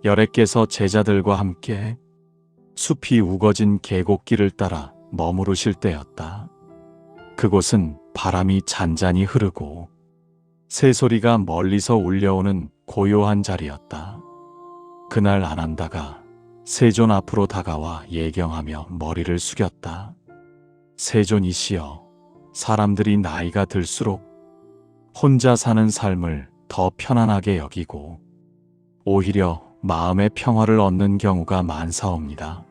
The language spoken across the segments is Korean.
열애께서 제자들과 함께 숲이 우거진 계곡길을 따라 머무르실 때였다. 그곳은 바람이 잔잔히 흐르고 새소리가 멀리서 울려오는 고요한 자리였다. 그날 아난다가 세존 앞으로 다가와 예경하며 머리를 숙였다. 세존이시여, 사람들이 나이가 들수록 혼자 사는 삶을 더 편안하게 여기고 오히려 마음의 평화를 얻는 경우가 많사옵니다.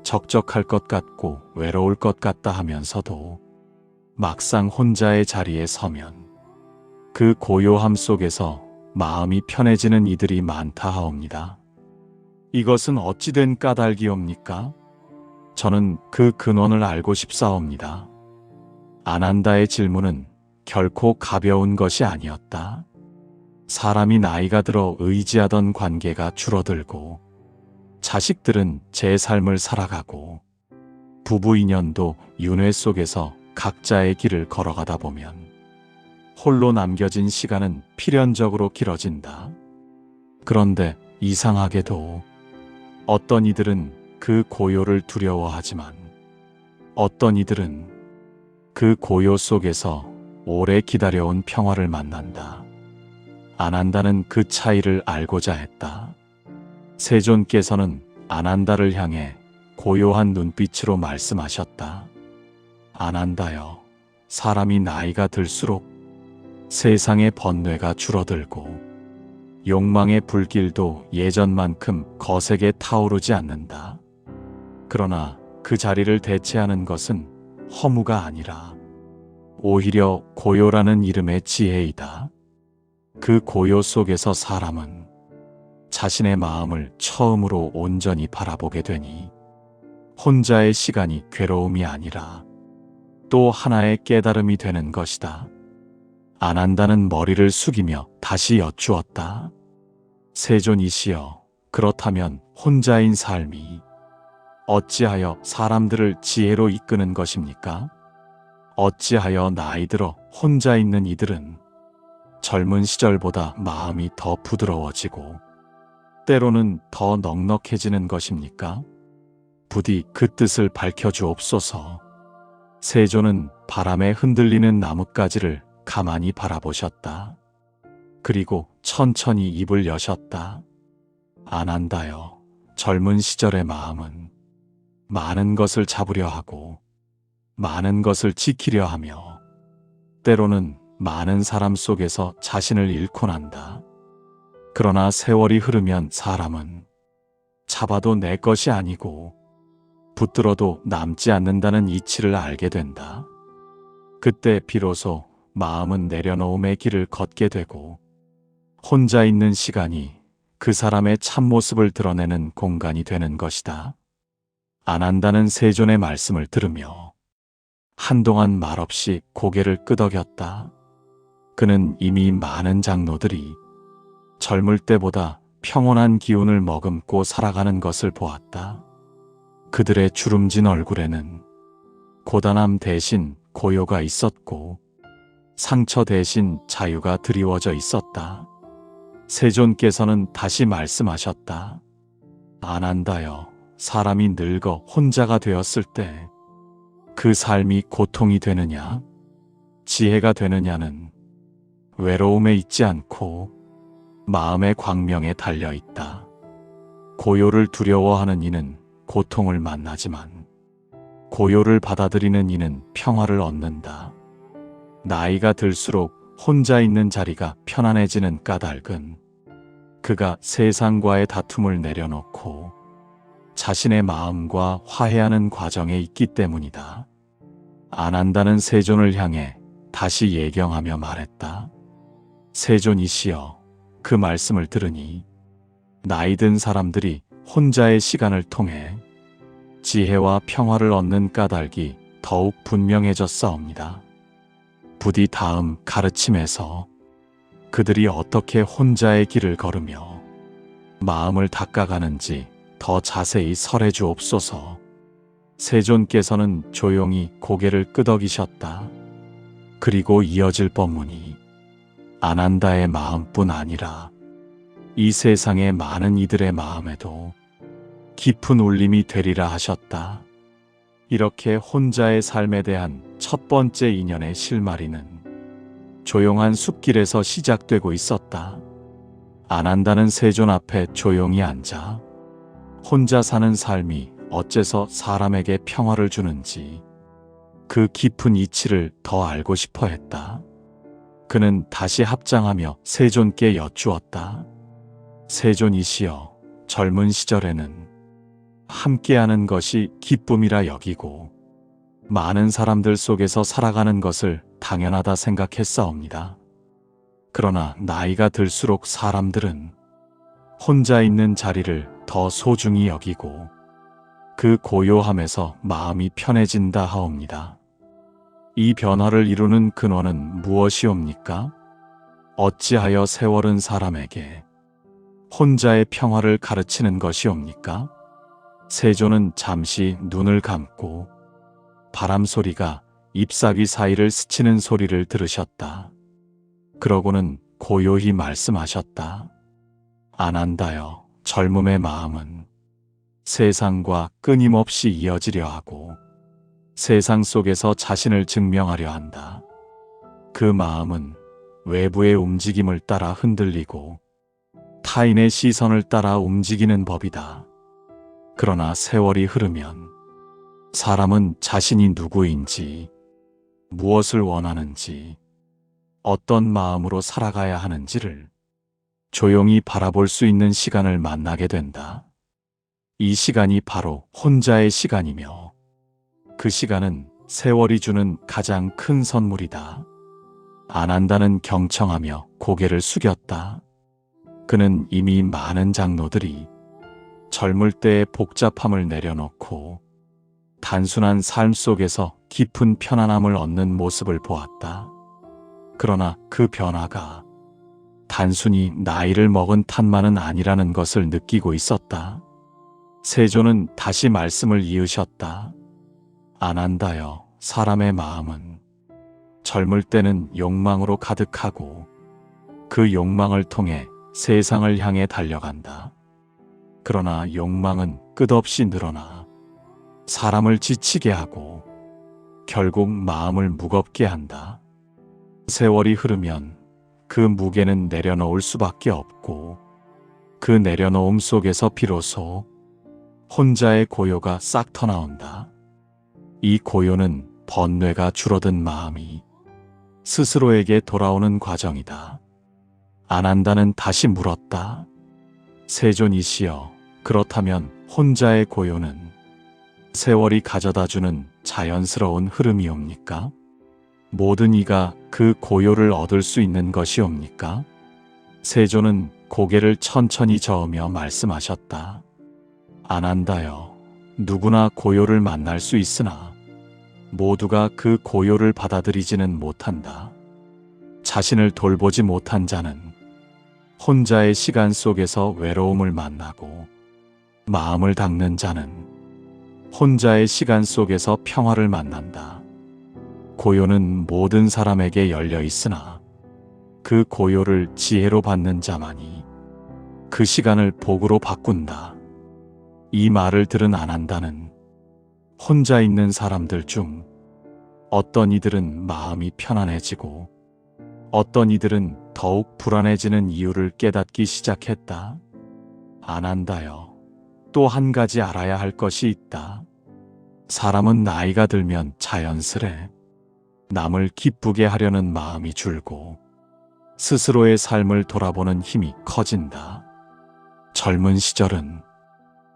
적적할 것 같고 외로울 것 같다 하면서도 막상 혼자의 자리에 서면 그 고요함 속에서 마음이 편해지는 이들이 많다 하옵니다. 이것은 어찌된 까닭이옵니까? 저는 그 근원을 알고 싶사옵니다. 아난다의 질문은 결코 가벼운 것이 아니었다. 사람이 나이가 들어 의지하던 관계가 줄어들고 자식들은 제 삶을 살아가고 부부 인연도 윤회 속에서 각자의 길을 걸어가다 보면 홀로 남겨진 시간은 필연적으로 길어진다. 그런데 이상하게도 어떤 이들은 그 고요를 두려워하지만 어떤 이들은 그 고요 속에서 오래 기다려온 평화를 만난다. 아난다는 그 차이를 알고자 했다. 세존께서는 아난다를 향해 고요한 눈빛으로 말씀하셨다. 아난다여, 사람이 나이가 들수록 세상의 번뇌가 줄어들고 욕망의 불길도 예전만큼 거세게 타오르지 않는다. 그러나 그 자리를 대체하는 것은 허무가 아니라 오히려 고요라는 이름의 지혜이다. 그 고요 속에서 사람은 자신의 마음을 처음으로 온전히 바라보게 되니 혼자의 시간이 괴로움이 아니라 또 하나의 깨달음이 되는 것이다. 아난다는 머리를 숙이며 다시 여쭈었다. 세존이시여, 그렇다면 혼자인 삶이 어찌하여 사람들을 지혜로 이끄는 것입니까? 어찌하여 나이 들어 혼자 있는 이들은 젊은 시절보다 마음이 더 부드러워지고 때로는 더 넉넉해지는 것입니까? 부디 그 뜻을 밝혀주옵소서. 세존은 바람에 흔들리는 나뭇가지를 가만히 바라보셨다. 그리고 천천히 입을 여셨다. 아난다여, 젊은 시절의 마음은 많은 것을 잡으려 하고 많은 것을 지키려 하며 때로는 많은 사람 속에서 자신을 잃곤 한다. 그러나 세월이 흐르면 사람은 잡아도 내 것이 아니고 붙들어도 남지 않는다는 이치를 알게 된다. 그때 비로소 마음은 내려놓음의 길을 걷게 되고 혼자 있는 시간이 그 사람의 참모습을 드러내는 공간이 되는 것이다. 아난다는 세존의 말씀을 들으며 한동안 말없이 고개를 끄덕였다. 그는 이미 많은 장로들이 젊을 때보다 평온한 기운을 머금고 살아가는 것을 보았다. 그들의 주름진 얼굴에는 고단함 대신 고요가 있었고 상처 대신 자유가 드리워져 있었다. 세존께서는 다시 말씀하셨다. 아난다여, 사람이 늙어 혼자가 되었을 때 그 삶이 고통이 되느냐, 지혜가 되느냐는 외로움에 있지 않고 마음의 광명에 달려 있다. 고요를 두려워하는 이는 고통을 만나지만 고요를 받아들이는 이는 평화를 얻는다. 나이가 들수록 혼자 있는 자리가 편안해지는 까닭은 그가 세상과의 다툼을 내려놓고 자신의 마음과 화해하는 과정에 있기 때문이다. 아난다는 세존을 향해 다시 예경하며 말했다. 세존이시여, 그 말씀을 들으니 나이 든 사람들이 혼자의 시간을 통해 지혜와 평화를 얻는 까닭이 더욱 분명해졌사옵니다. 부디 다음 가르침에서 그들이 어떻게 혼자의 길을 걸으며 마음을 닦아가는지 더 자세히 설해 주옵소서. 세존께서는 조용히 고개를 끄덕이셨다. 그리고 이어질 법문이 아난다의 마음뿐 아니라 이 세상의 많은 이들의 마음에도 깊은 울림이 되리라 하셨다. 이렇게 혼자의 삶에 대한 첫 번째 인연의 실마리는 조용한 숲길에서 시작되고 있었다. 안한다는 세존 앞에 조용히 앉아 혼자 사는 삶이 어째서 사람에게 평화를 주는지 그 깊은 이치를 더 알고 싶어 했다. 그는 다시 합장하며 세존께 여쭈었다. 세존이시여, 젊은 시절에는 함께하는 것이 기쁨이라 여기고 많은 사람들 속에서 살아가는 것을 당연하다 생각했사옵니다. 그러나 나이가 들수록 사람들은 혼자 있는 자리를 더 소중히 여기고 그 고요함에서 마음이 편해진다 하옵니다. 이 변화를 이루는 근원은 무엇이옵니까? 어찌하여 세월은 사람에게 혼자의 평화를 가르치는 것이옵니까? 세존은 잠시 눈을 감고 바람 소리가 잎사귀 사이를 스치는 소리를 들으셨다. 그러고는 고요히 말씀하셨다. 안한다여, 젊음의 마음은 세상과 끊임없이 이어지려 하고 세상 속에서 자신을 증명하려 한다. 그 마음은 외부의 움직임을 따라 흔들리고 타인의 시선을 따라 움직이는 법이다. 그러나 세월이 흐르면 사람은 자신이 누구인지, 무엇을 원하는지, 어떤 마음으로 살아가야 하는지를 조용히 바라볼 수 있는 시간을 만나게 된다. 이 시간이 바로 혼자의 시간이며 그 시간은 세월이 주는 가장 큰 선물이다. 안한다는 경청하며 고개를 숙였다. 그는 이미 많은 장로들이 젊을 때의 복잡함을 내려놓고 단순한 삶 속에서 깊은 편안함을 얻는 모습을 보았다. 그러나 그 변화가 단순히 나이를 먹은 탓만은 아니라는 것을 느끼고 있었다. 세존은 다시 말씀을 이으셨다. 안한다여, 사람의 마음은 젊을 때는 욕망으로 가득하고 그 욕망을 통해 세상을 향해 달려간다. 그러나 욕망은 끝없이 늘어나 사람을 지치게 하고 결국 마음을 무겁게 한다. 세월이 흐르면 그 무게는 내려놓을 수밖에 없고 그 내려놓음 속에서 비로소 혼자의 고요가 싹 터나온다. 이 고요는 번뇌가 줄어든 마음이 스스로에게 돌아오는 과정이다. 안한다는 다시 물었다. 세존이시여, 그렇다면 혼자의 고요는 세월이 가져다주는 자연스러운 흐름이옵니까? 모든 이가 그 고요를 얻을 수 있는 것이옵니까? 세존은 고개를 천천히 저으며 말씀하셨다. 안한다여, 누구나 고요를 만날 수 있으나 모두가 그 고요를 받아들이지는 못한다. 자신을 돌보지 못한 자는 혼자의 시간 속에서 외로움을 만나고 마음을 닦는 자는 혼자의 시간 속에서 평화를 만난다. 고요는 모든 사람에게 열려 있으나 그 고요를 지혜로 받는 자만이 그 시간을 복으로 바꾼다. 이 말을 들은 안한다는 혼자 있는 사람들 중 어떤 이들은 마음이 편안해지고 어떤 이들은 더욱 불안해지는 이유를 깨닫기 시작했다. 안한다여, 또 한 가지 알아야 할 것이 있다. 사람은 나이가 들면 자연스레 남을 기쁘게 하려는 마음이 줄고 스스로의 삶을 돌아보는 힘이 커진다. 젊은 시절은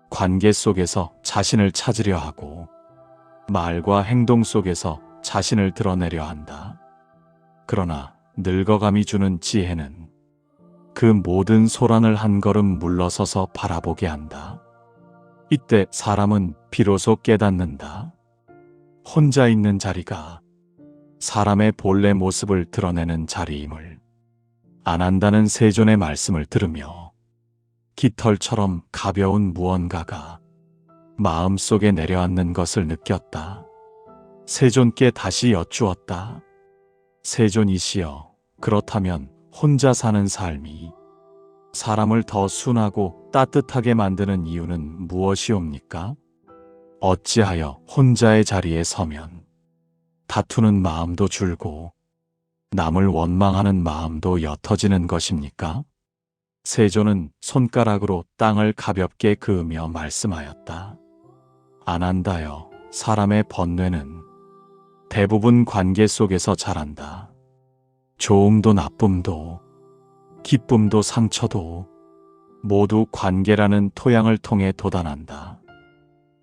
관계 속에서 자신을 찾으려 하고 말과 행동 속에서 자신을 드러내려 한다. 그러나 늙어감이 주는 지혜는 그 모든 소란을 한 걸음 물러서서 바라보게 한다. 이때 사람은 비로소 깨닫는다. 혼자 있는 자리가 사람의 본래 모습을 드러내는 자리임을. 안한다는 세존의 말씀을 들으며 깃털처럼 가벼운 무언가가 마음속에 내려앉는 것을 느꼈다. 세존께 다시 여쭈었다. 세존이시여, 그렇다면 혼자 사는 삶이 사람을 더 순하고 따뜻하게 만드는 이유는 무엇이옵니까? 어찌하여 혼자의 자리에 서면 다투는 마음도 줄고 남을 원망하는 마음도 옅어지는 것입니까? 세조는 손가락으로 땅을 가볍게 그으며 말씀하였다. 아난다여, 사람의 번뇌는 대부분 관계 속에서 자란다. 좋음도 나쁨도 기쁨도 상처도 모두 관계라는 토양을 통해 돋아난다.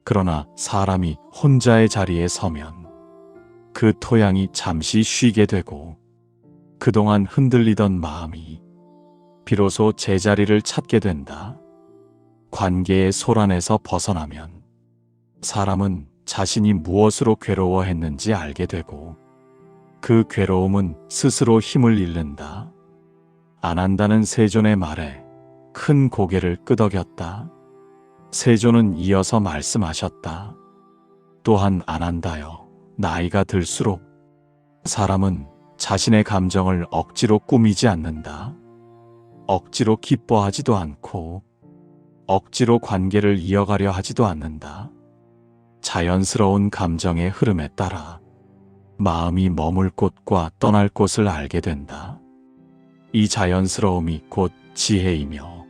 그러나 사람이 혼자의 자리에 서면 그 토양이 잠시 쉬게 되고 그동안 흔들리던 마음이 비로소 제자리를 찾게 된다. 관계의 소란에서 벗어나면 사람은 자신이 무엇으로 괴로워했는지 알게 되고 그 괴로움은 스스로 힘을 잃는다. 안한다는 세존의 말에 큰 고개를 끄덕였다. 세존은 이어서 말씀하셨다. 또한 안한다여, 나이가 들수록 사람은 자신의 감정을 억지로 꾸미지 않는다. 억지로 기뻐하지도 않고 억지로 관계를 이어가려 하지도 않는다. 자연스러운 감정의 흐름에 따라 마음이 머물 곳과 떠날 곳을 알게 된다. 이 자연스러움이 곧 지혜이며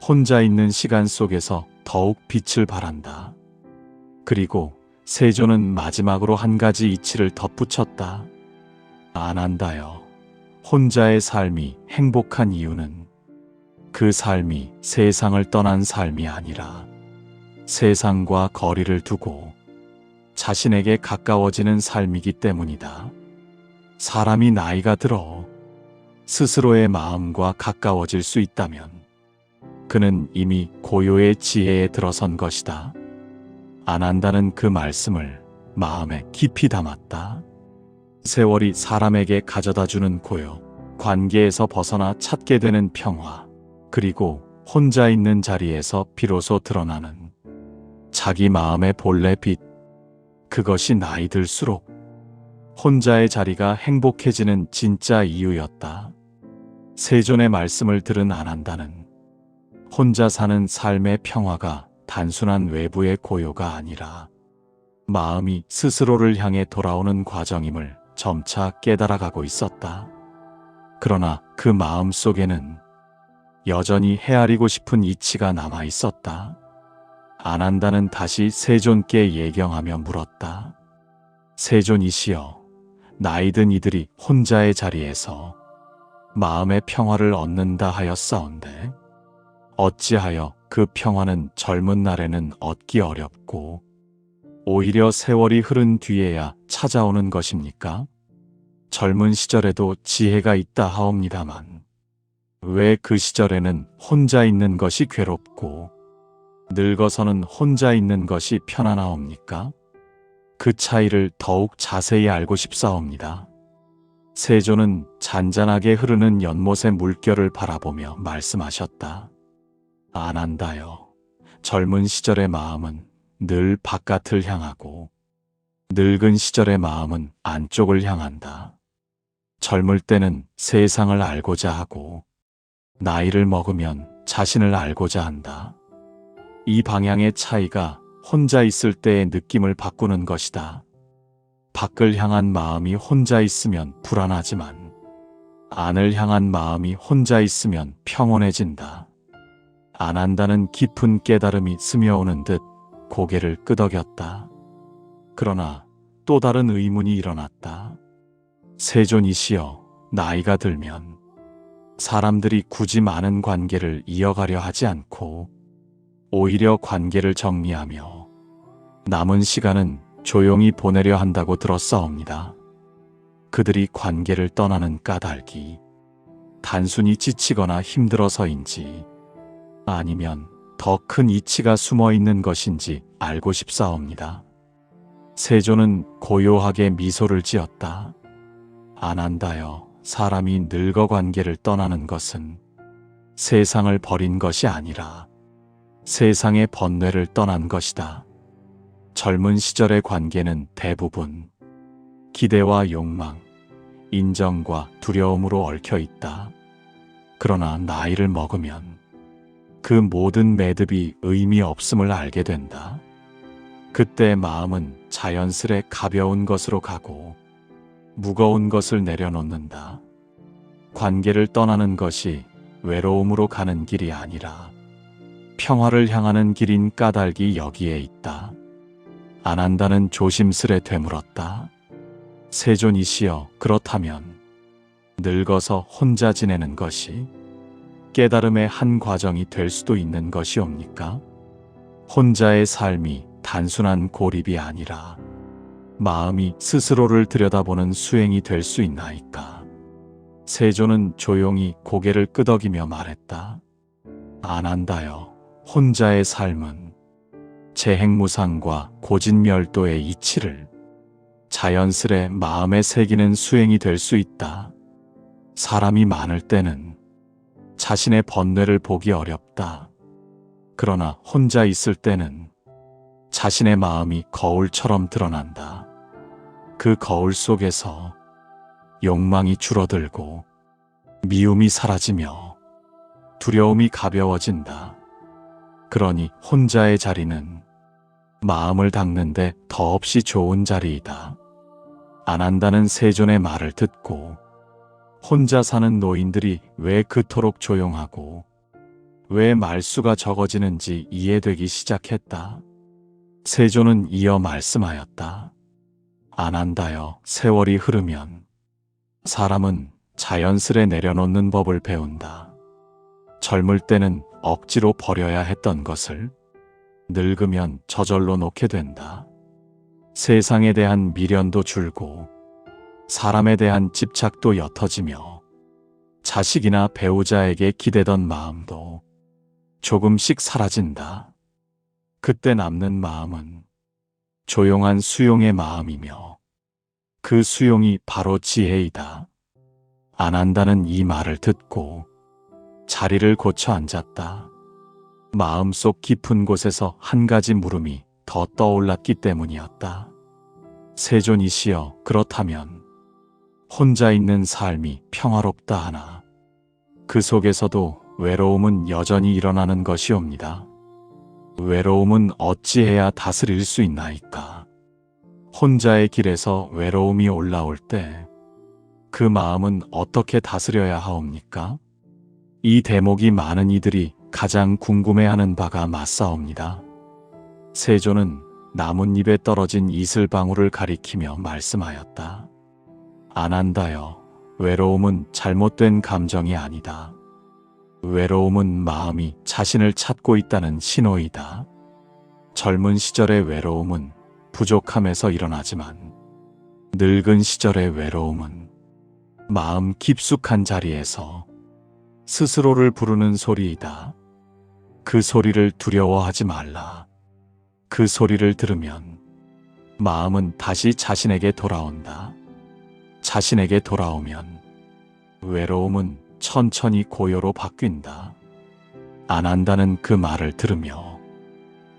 혼자 있는 시간 속에서 더욱 빛을 발한다. 그리고 세조는 마지막으로 한 가지 이치를 덧붙였다. 안한다여, 혼자의 삶이 행복한 이유는 그 삶이 세상을 떠난 삶이 아니라 세상과 거리를 두고 자신에게 가까워지는 삶이기 때문이다. 사람이 나이가 들어 스스로의 마음과 가까워질 수 있다면 그는 이미 고요의 지혜에 들어선 것이다. 안한다는 그 말씀을 마음에 깊이 담았다. 세월이 사람에게 가져다주는 고요, 관계에서 벗어나 찾게 되는 평화, 그리고 혼자 있는 자리에서 비로소 드러나는 자기 마음의 본래 빛, 그것이 나이 들수록 혼자의 자리가 행복해지는 진짜 이유였다. 세존의 말씀을 들은 안한다는 혼자 사는 삶의 평화가 단순한 외부의 고요가 아니라 마음이 스스로를 향해 돌아오는 과정임을 점차 깨달아가고 있었다. 그러나 그 마음 속에는 여전히 헤아리고 싶은 이치가 남아 있었다. 안한다는 다시 세존께 예경하며 물었다. 세존이시여, 나이든 이들이 혼자의 자리에서 마음의 평화를 얻는다 하였사온데 어찌하여 그 평화는 젊은 날에는 얻기 어렵고 오히려 세월이 흐른 뒤에야 찾아오는 것입니까? 젊은 시절에도 지혜가 있다 하옵니다만 왜 그 시절에는 혼자 있는 것이 괴롭고 늙어서는 혼자 있는 것이 편안하옵니까? 그 차이를 더욱 자세히 알고 싶사옵니다. 세조는 잔잔하게 흐르는 연못의 물결을 바라보며 말씀하셨다. 안한다여, 젊은 시절의 마음은 늘 바깥을 향하고 늙은 시절의 마음은 안쪽을 향한다. 젊을 때는 세상을 알고자 하고 나이를 먹으면 자신을 알고자 한다. 이 방향의 차이가 혼자 있을 때의 느낌을 바꾸는 것이다. 밖을 향한 마음이 혼자 있으면 불안하지만 안을 향한 마음이 혼자 있으면 평온해진다. 안한다는 깊은 깨달음이 스며오는 듯 고개를 끄덕였다. 그러나 또 다른 의문이 일어났다. 세존이시여, 나이가 들면 사람들이 굳이 많은 관계를 이어가려 하지 않고 오히려 관계를 정리하며 남은 시간은 조용히 보내려 한다고 들었사옵니다. 그들이 관계를 떠나는 까닭이 단순히 지치거나 힘들어서인지 아니면 더 큰 이치가 숨어 있는 것인지 알고 싶사옵니다. 세조는 고요하게 미소를 지었다. 안한다여, 사람이 늙어 관계를 떠나는 것은 세상을 버린 것이 아니라 세상의 번뇌를 떠난 것이다. 젊은 시절의 관계는 대부분 기대와 욕망, 인정과 두려움으로 얽혀 있다. 그러나 나이를 먹으면 그 모든 매듭이 의미 없음을 알게 된다. 그때 마음은 자연스레 가벼운 것으로 가고 무거운 것을 내려놓는다. 관계를 떠나는 것이 외로움으로 가는 길이 아니라 평화를 향하는 길인 까닭이 여기에 있다. 안 한다는 조심스레 되물었다. 세존이시여, 그렇다면 늙어서 혼자 지내는 것이 깨달음의 한 과정이 될 수도 있는 것이옵니까? 혼자의 삶이 단순한 고립이 아니라 마음이 스스로를 들여다보는 수행이 될 수 있나이까? 세존은 조용히 고개를 끄덕이며 말했다. 안 한다요. 혼자의 삶은 재행무상과 고진멸도의 이치를 자연스레 마음에 새기는 수행이 될 수 있다. 사람이 많을 때는 자신의 번뇌를 보기 어렵다. 그러나 혼자 있을 때는 자신의 마음이 거울처럼 드러난다. 그 거울 속에서 욕망이 줄어들고 미움이 사라지며 두려움이 가벼워진다. 그러니 혼자의 자리는 마음을 닦는데 더없이 좋은 자리이다. 안 한다는 세존의 말을 듣고 혼자 사는 노인들이 왜 그토록 조용하고 왜 말수가 적어지는지 이해되기 시작했다. 세존은 이어 말씀하였다. 안 한다여. 세월이 흐르면 사람은 자연스레 내려놓는 법을 배운다. 젊을 때는 억지로 버려야 했던 것을 늙으면 저절로 놓게 된다. 세상에 대한 미련도 줄고 사람에 대한 집착도 옅어지며 자식이나 배우자에게 기대던 마음도 조금씩 사라진다. 그때 남는 마음은 조용한 수용의 마음이며 그 수용이 바로 지혜이다. 안 한다는 이 말을 듣고 자리를 고쳐 앉았다. 마음속 깊은 곳에서 한 가지 물음이 더 떠올랐기 때문이었다. 세존이시여, 그렇다면 혼자 있는 삶이 평화롭다 하나 그 속에서도 외로움은 여전히 일어나는 것이옵니다. 외로움은 어찌해야 다스릴 수 있나이까? 혼자의 길에서 외로움이 올라올 때 그 마음은 어떻게 다스려야 하옵니까? 이 대목이 많은 이들이 가장 궁금해하는 바가 맞사옵니다. 세존은 나뭇잎에 떨어진 이슬방울을 가리키며 말씀하였다. 안 한다여. 외로움은 잘못된 감정이 아니다. 외로움은 마음이 자신을 찾고 있다는 신호이다. 젊은 시절의 외로움은 부족함에서 일어나지만 늙은 시절의 외로움은 마음 깊숙한 자리에서 스스로를 부르는 소리이다. 그 소리를 두려워하지 말라. 그 소리를 들으면 마음은 다시 자신에게 돌아온다. 자신에게 돌아오면 외로움은 천천히 고요로 바뀐다. 안 한다는 그 말을 들으며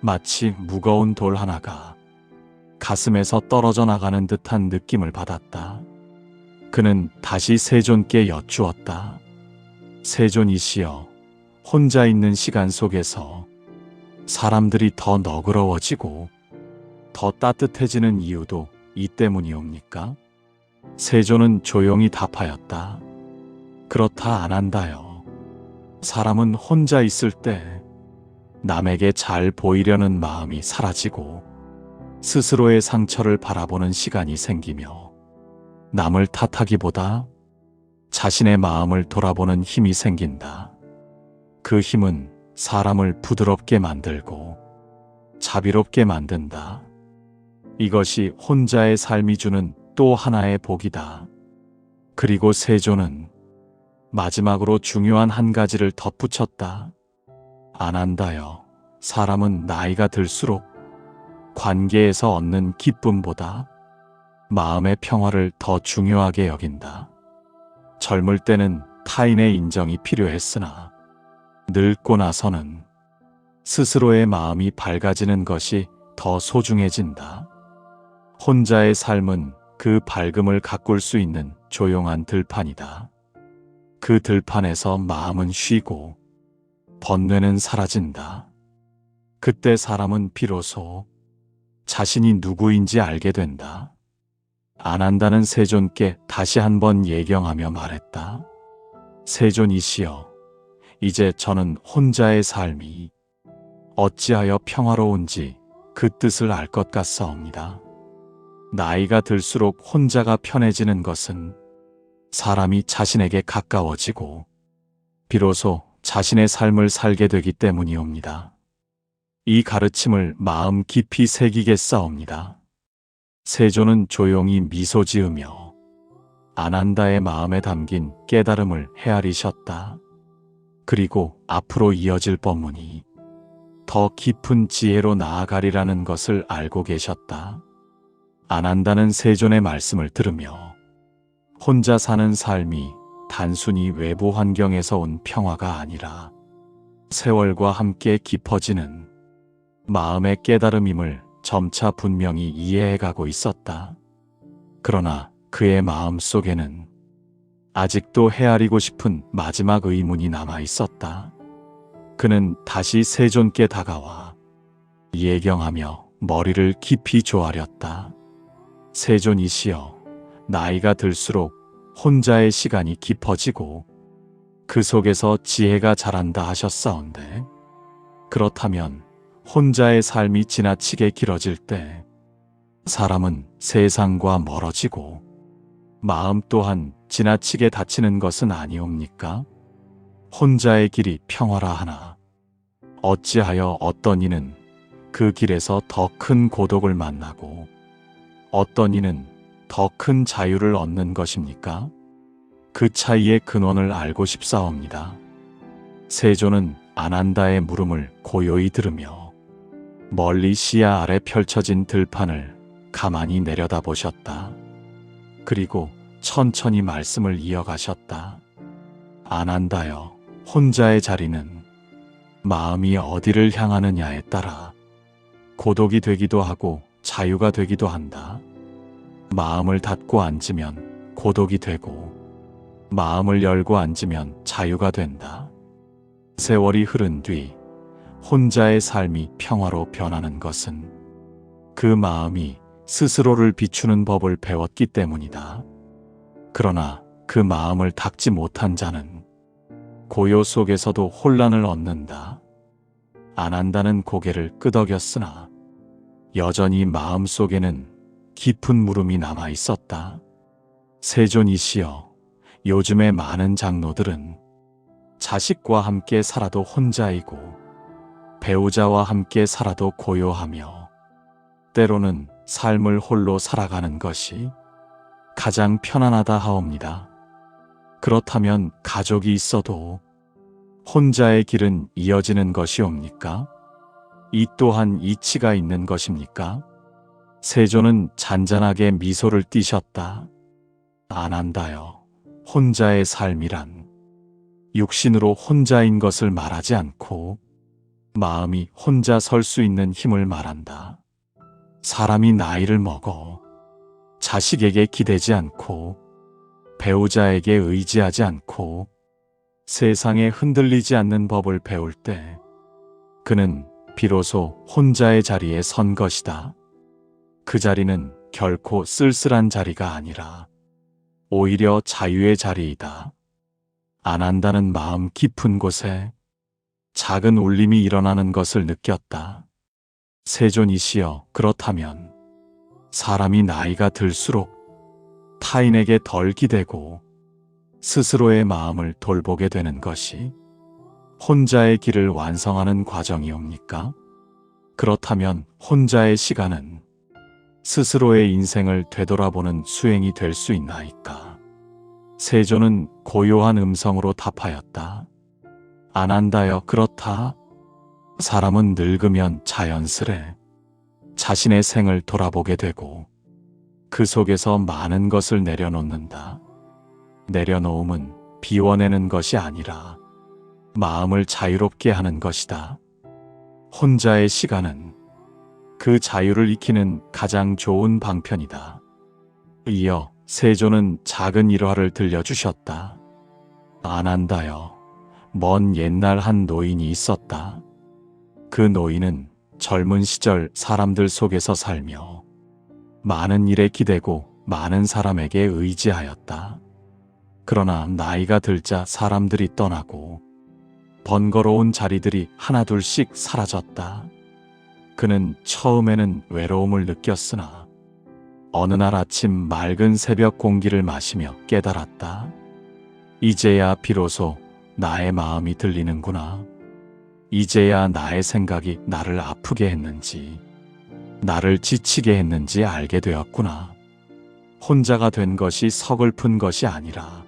마치 무거운 돌 하나가 가슴에서 떨어져 나가는 듯한 느낌을 받았다. 그는 다시 세존께 여쭈었다. 세존이시여, 혼자 있는 시간 속에서 사람들이 더 너그러워지고 더 따뜻해지는 이유도 이 때문이옵니까? 세존은 조용히 답하였다. 그렇다. 안 한다요. 사람은 혼자 있을 때 남에게 잘 보이려는 마음이 사라지고 스스로의 상처를 바라보는 시간이 생기며 남을 탓하기보다 자신의 마음을 돌아보는 힘이 생긴다. 그 힘은 사람을 부드럽게 만들고 자비롭게 만든다. 이것이 혼자의 삶이 주는 또 하나의 복이다. 그리고 세존은 마지막으로 중요한 한 가지를 덧붙였다. 안 한다여. 사람은 나이가 들수록 관계에서 얻는 기쁨보다 마음의 평화를 더 중요하게 여긴다. 젊을 때는 타인의 인정이 필요했으나 늙고 나서는 스스로의 마음이 밝아지는 것이 더 소중해진다. 혼자의 삶은 그 밝음을 가꿀 수 있는 조용한 들판이다. 그 들판에서 마음은 쉬고 번뇌는 사라진다. 그때 사람은 비로소 자신이 누구인지 알게 된다. 안한다는 세존께 다시 한번 예경하며 말했다. 세존이시여, 이제 저는 혼자의 삶이 어찌하여 평화로운지 그 뜻을 알 것 같사옵니다. 나이가 들수록 혼자가 편해지는 것은 사람이 자신에게 가까워지고 비로소 자신의 삶을 살게 되기 때문이옵니다. 이 가르침을 마음 깊이 새기겠사옵니다. 세존은 조용히 미소 지으며 안한다의 마음에 담긴 깨달음을 헤아리셨다. 그리고 앞으로 이어질 법문이 더 깊은 지혜로 나아가리라는 것을 알고 계셨다. 안한다는 세존의 말씀을 들으며 혼자 사는 삶이 단순히 외부 환경에서 온 평화가 아니라 세월과 함께 깊어지는 마음의 깨달음임을 점차 분명히 이해해가고 있었다. 그러나 그의 마음 속에는 아직도 헤아리고 싶은 마지막 의문이 남아 있었다. 그는 다시 세존께 다가와 예경하며 머리를 깊이 조아렸다. 세존이시여, 나이가 들수록 혼자의 시간이 깊어지고 그 속에서 지혜가 자란다 하셨사온데, 그렇다면 혼자의 삶이 지나치게 길어질 때 사람은 세상과 멀어지고 마음 또한 지나치게 다치는 것은 아니옵니까? 혼자의 길이 평화라 하나 어찌하여 어떤 이는 그 길에서 더 큰 고독을 만나고 어떤 이는 더 큰 자유를 얻는 것입니까? 그 차이의 근원을 알고 싶사옵니다. 세존은 안한다의 물음을 고요히 들으며 멀리 시야 아래 펼쳐진 들판을 가만히 내려다보셨다. 그리고 천천히 말씀을 이어가셨다. 안한다여, 혼자의 자리는 마음이 어디를 향하느냐에 따라 고독이 되기도 하고 자유가 되기도 한다. 마음을 닫고 앉으면 고독이 되고 마음을 열고 앉으면 자유가 된다. 세월이 흐른 뒤 혼자의 삶이 평화로 변하는 것은 그 마음이 스스로를 비추는 법을 배웠기 때문이다. 그러나 그 마음을 닦지 못한 자는 고요 속에서도 혼란을 얻는다. 안한다는 고개를 끄덕였으나 여전히 마음 속에는 깊은 물음이 남아 있었다. 세존이시여, 요즘의 많은 장로들은 자식과 함께 살아도 혼자이고 배우자와 함께 살아도 고요하며 때로는 삶을 홀로 살아가는 것이 가장 편안하다 하옵니다. 그렇다면 가족이 있어도 혼자의 길은 이어지는 것이옵니까? 이 또한 이치가 있는 것입니까? 세존은 잔잔하게 미소를 띠셨다. 안한다여, 혼자의 삶이란 육신으로 혼자인 것을 말하지 않고 마음이 혼자 설 수 있는 힘을 말한다. 사람이 나이를 먹어 자식에게 기대지 않고 배우자에게 의지하지 않고 세상에 흔들리지 않는 법을 배울 때 그는 비로소 혼자의 자리에 선 것이다. 그 자리는 결코 쓸쓸한 자리가 아니라 오히려 자유의 자리이다. 안한다는 마음 깊은 곳에 작은 울림이 일어나는 것을 느꼈다. 세존이시여, 그렇다면 사람이 나이가 들수록 타인에게 덜 기대고 스스로의 마음을 돌보게 되는 것이 혼자의 길을 완성하는 과정이옵니까? 그렇다면 혼자의 시간은 스스로의 인생을 되돌아보는 수행이 될 수 있나이까? 세존은 고요한 음성으로 답하였다. 안한다여, 그렇다. 사람은 늙으면 자연스레 자신의 생을 돌아보게 되고 그 속에서 많은 것을 내려놓는다. 내려놓음은 비워내는 것이 아니라 마음을 자유롭게 하는 것이다. 혼자의 시간은 그 자유를 익히는 가장 좋은 방편이다. 이어 세존은 작은 일화를 들려주셨다. 아난다여, 먼 옛날 한 노인이 있었다. 그 노인은 젊은 시절 사람들 속에서 살며 많은 일에 기대고 많은 사람에게 의지하였다. 그러나 나이가 들자 사람들이 떠나고 번거로운 자리들이 하나둘씩 사라졌다. 그는 처음에는 외로움을 느꼈으나 어느 날 아침 맑은 새벽 공기를 마시며 깨달았다. 이제야 비로소 나의 마음이 들리는구나. 이제야 나의 생각이 나를 아프게 했는지, 나를 지치게 했는지 알게 되었구나. 혼자가 된 것이 서글픈 것이 아니라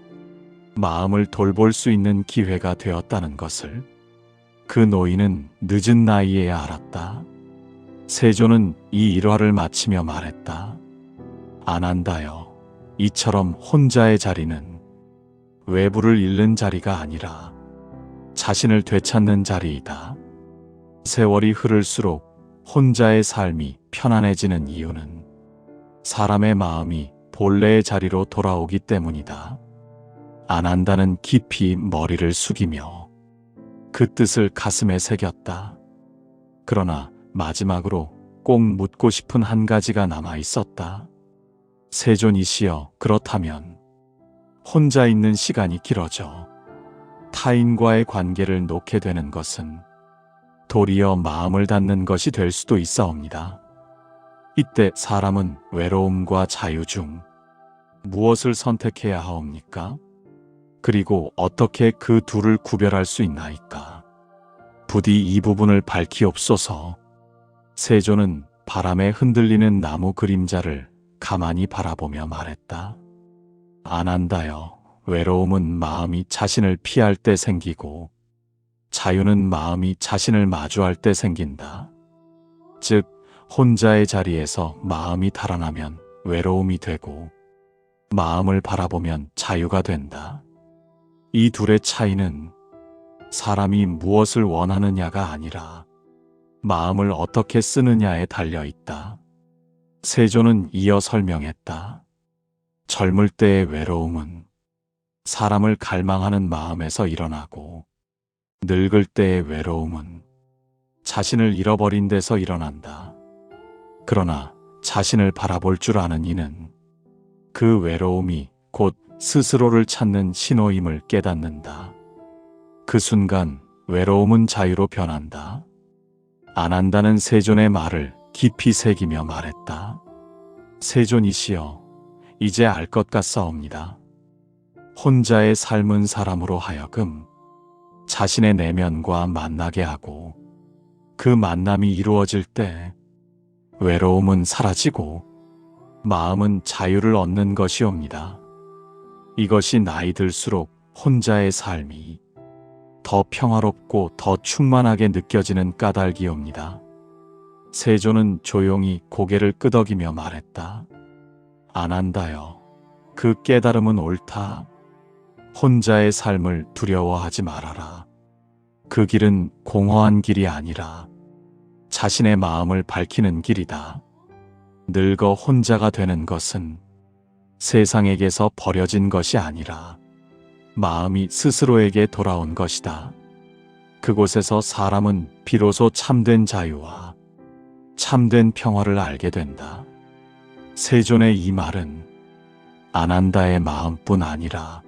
마음을 돌볼 수 있는 기회가 되었다는 것을 그 노인은 늦은 나이에야 알았다. 세조는 이 일화를 마치며 말했다. 아난다여, 이처럼 혼자의 자리는 외부를 잃는 자리가 아니라 자신을 되찾는 자리이다. 세월이 흐를수록 혼자의 삶이 편안해지는 이유는 사람의 마음이 본래의 자리로 돌아오기 때문이다. 아난다는 깊이 머리를 숙이며 그 뜻을 가슴에 새겼다. 그러나 마지막으로 꼭 묻고 싶은 한 가지가 남아 있었다. 세존이시여, 그렇다면 혼자 있는 시간이 길어져 타인과의 관계를 놓게 되는 것은 도리어 마음을 닫는 것이 될 수도 있사옵니다. 이때 사람은 외로움과 자유 중 무엇을 선택해야 하옵니까? 그리고 어떻게 그 둘을 구별할 수 있나이까? 부디 이 부분을 밝히옵소서. 세조는 바람에 흔들리는 나무 그림자를 가만히 바라보며 말했다. 아난다여, 외로움은 마음이 자신을 피할 때 생기고 자유는 마음이 자신을 마주할 때 생긴다. 즉, 혼자의 자리에서 마음이 달아나면 외로움이 되고 마음을 바라보면 자유가 된다. 이 둘의 차이는 사람이 무엇을 원하느냐가 아니라 마음을 어떻게 쓰느냐에 달려 있다. 세조는 이어 설명했다. 젊을 때의 외로움은 사람을 갈망하는 마음에서 일어나고 늙을 때의 외로움은 자신을 잃어버린 데서 일어난다. 그러나 자신을 바라볼 줄 아는 이는 그 외로움이 곧 스스로를 찾는 신호임을 깨닫는다. 그 순간 외로움은 자유로 변한다. 아난다는 세존의 말을 깊이 새기며 말했다. 세존이시여, 이제 알 것 같사옵니다. 혼자의 삶은 사람으로 하여금 자신의 내면과 만나게 하고 그 만남이 이루어질 때 외로움은 사라지고 마음은 자유를 얻는 것이옵니다. 이것이 나이 들수록 혼자의 삶이 더 평화롭고 더 충만하게 느껴지는 까닭이옵니다. 세조는 조용히 고개를 끄덕이며 말했다. 아난다여, 그 깨달음은 옳다. 혼자의 삶을 두려워하지 말아라. 그 길은 공허한 길이 아니라 자신의 마음을 밝히는 길이다. 늙어 혼자가 되는 것은 세상에게서 버려진 것이 아니라 마음이 스스로에게 돌아온 것이다. 그곳에서 사람은 비로소 참된 자유와 참된 평화를 알게 된다. 세존의 이 말은 아난다의 마음뿐 아니라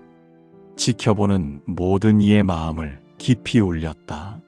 지켜보는 모든 이의 마음을 깊이 울렸다.